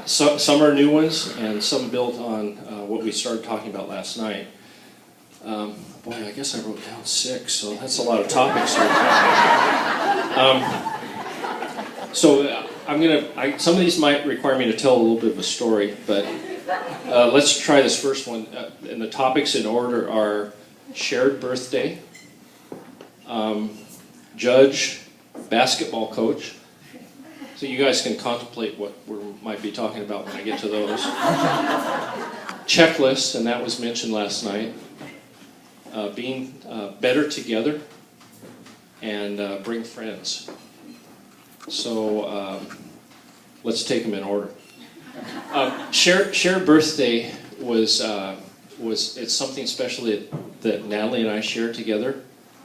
Some are new ones, and some built on what we started talking about last night. Boy, I guess I wrote down 6, so that's a lot of topics here. Some of these might require me to tell a little bit of a story, but let's try this first one. And the topics in order are shared birthday, judge, basketball coach. So you guys can contemplate what we might be talking about when I get to those. Checklist, and that was mentioned last night. Being better together, and bring friends. So let's take them in order. Shared birthday was it's something special that Natalie and I shared together,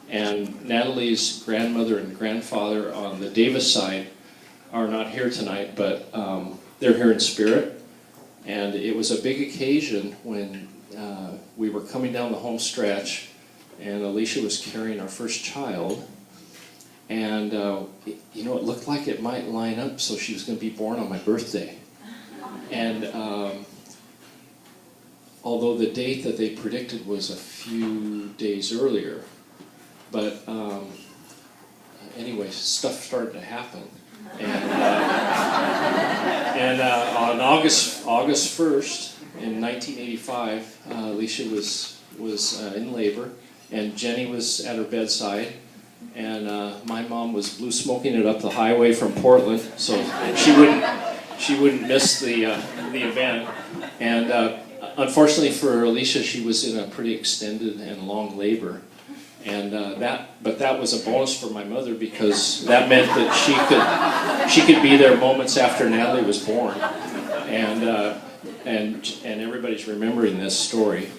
and Natalie's grandmother and grandfather on the Davis side are not here tonight, but they're here in spirit. And it was a big occasion when we were coming down the home stretch, and Alicia was carrying our first child. And it looked like it might line up, so she was going to be born on my birthday. And although the date that they predicted was a few days earlier, but anyway, stuff started to happen. And on August 1st in 1985, Alicia was in labor, and Jenny was at her bedside, and my mom was blue smoking it up the highway from Portland, so she wouldn't miss the event. And unfortunately for Alicia, she was in a pretty extended and long labor. And that was a bonus for my mother, because that meant that she could be there moments after Natalie was born, and everybody's remembering this story.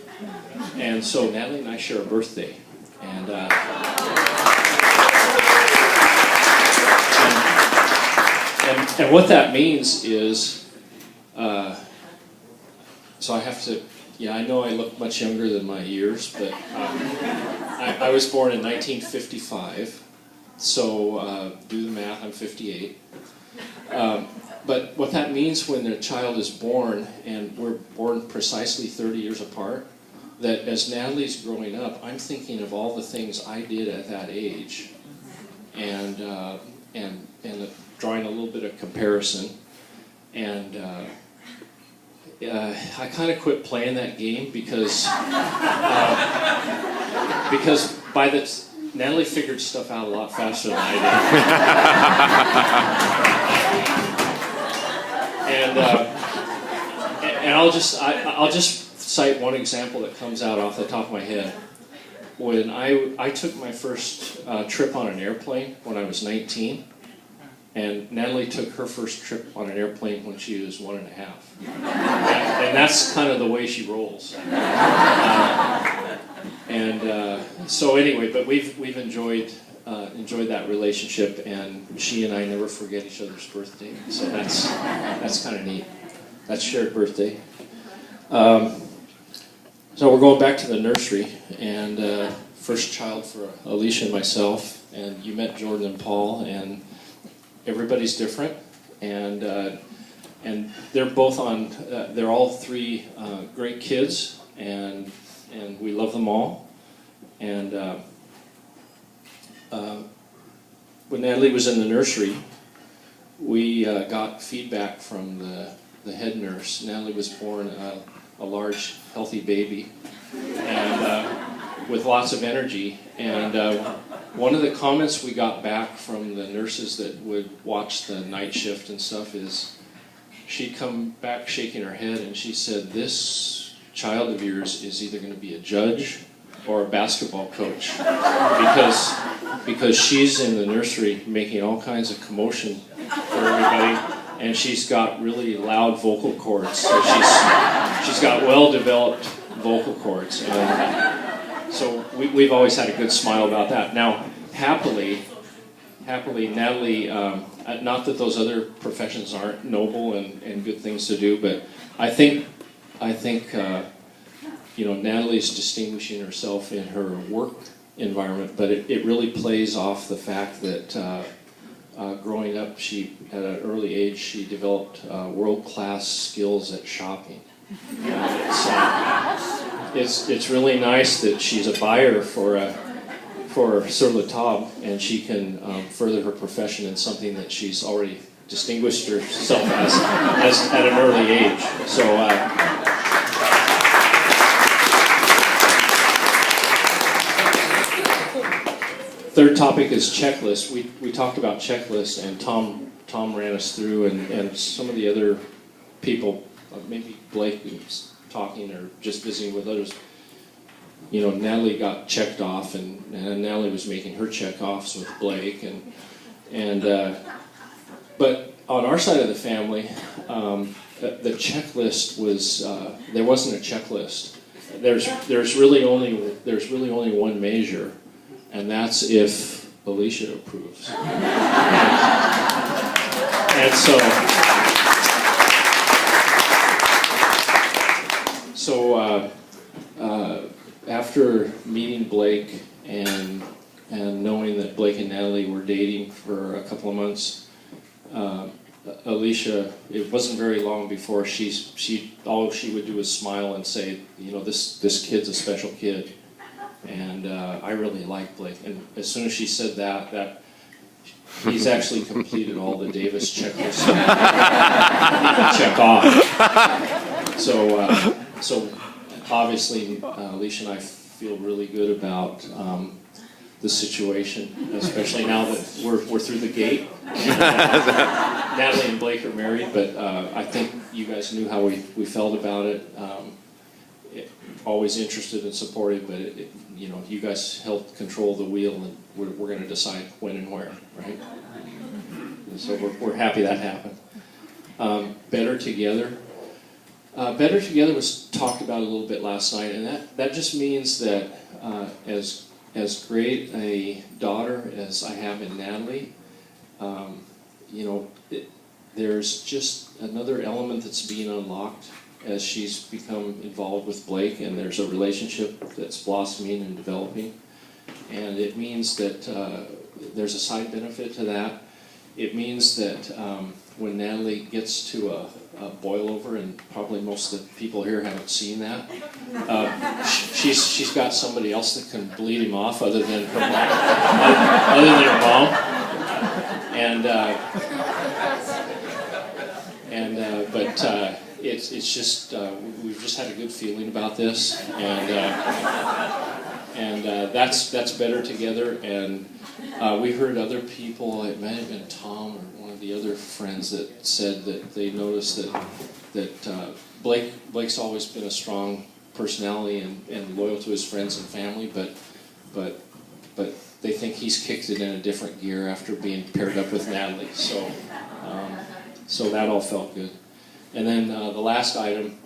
And so Natalie and I share a birthday, and what that means is, so I have to. Yeah, I know I look much younger than my years, but I was born in 1955, so do the math, I'm 58. But what that means when a child is born, and we're born precisely 30 years apart, that as Natalie's growing up, I'm thinking of all the things I did at that age, and drawing a little bit of comparison, and I kind of quit playing that game because Natalie figured stuff out a lot faster than I did. And I'll just cite one example that comes out off the top of my head. When I took my first trip on an airplane when I was 19. And Natalie took her first trip on an airplane when she was 1 1/2. And that's kind of the way she rolls. So anyway, but we've enjoyed that relationship, and she and I never forget each other's birthday. So that's kind of neat. That's shared birthday. So we're going back to the nursery, and first child for Alicia and myself, and you met Jordan and Paul, and everybody's different, and they're both on. They're all 3 great kids, and we love them all. And when Natalie was in the nursery, we got feedback from the head nurse. Natalie was born a large, healthy baby, and with lots of energy. And one of the comments we got back from the nurses that would watch the night shift and stuff is, she'd come back shaking her head, and she said, "This child of yours is either going to be a judge or a basketball coach, because she's in the nursery making all kinds of commotion for everybody, and she's got really loud vocal cords. So she's got well-developed vocal cords." And so we've always had a good smile about that. Now, happily, Natalie, not that those other professions aren't noble and good things to do, but I think Natalie's distinguishing herself in her work environment, but it really plays off the fact that growing up, at an early age, she developed world-class skills at shopping. It's really nice that she's a buyer for Sur La Table, and she can further her profession in something that she's already distinguished herself as at an early age. So. Third topic is checklist. We talked about checklists, and Tom ran us through, and some of the other people, maybe Blake was talking or just visiting with others. You know, Natalie got checked off, and Natalie was making her check-offs with Blake, but on our side of the family, the checklist was there wasn't a checklist. There's really only one measure. And that's if Alicia approves. And so after meeting Blake and knowing that Blake and Natalie were dating for a couple of months, Alicia, it wasn't very long before all she would do was smile and say, you know, this kid's a special kid. And I really like Blake. And as soon as she said that he's actually completed all the Davis checklists. He can check off. So obviously, Alicia and I feel really good about the situation, especially now that we're through the gate. Natalie and Blake are married, but I think you guys knew how we felt about it. Always interested and supportive, but you know, you guys helped control the wheel, and we're going to decide when and where, right? And so we're happy that happened. Better Together. Better Together was talked about a little bit last night, and that just means that as great a daughter as I have in Natalie, you know, there's just another element that's being unlocked as she's become involved with Blake, and there's a relationship that's blossoming and developing. And it means that there's a side benefit to that. It means that when Natalie gets to a boil-over, and probably most of the people here haven't seen that, she's got somebody else that can bleed him off other than her mom. But it's just we've just had a good feeling about this, and that's Better Together. And we heard other people, it might have been Tom or one of the other friends, that said that they noticed that Blake's always been a strong personality and loyal to his friends and family, but they think he's kicked it in a different gear after being paired up with Natalie. So that all felt good. And then the last item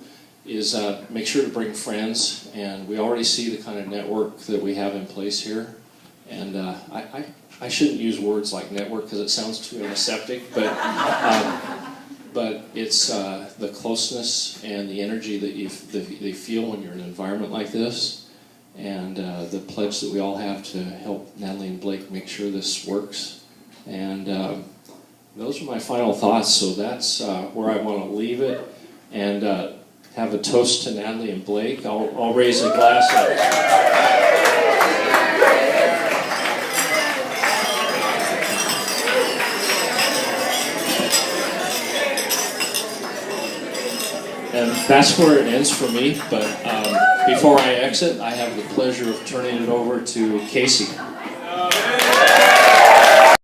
is make sure to bring friends, and we already see the kind of network that we have in place here. And I shouldn't use words like network because it sounds too antiseptic, but it's the closeness and the energy that you feel when you're in an environment like this, and the pledge that we all have to help Natalie and Blake make sure this works. And those are my final thoughts, so that's where I want to leave it, and have a toast to Natalie and Blake. I'll raise a glass and that's where it ends for me, but before I exit, I have the pleasure of turning it over to Casey.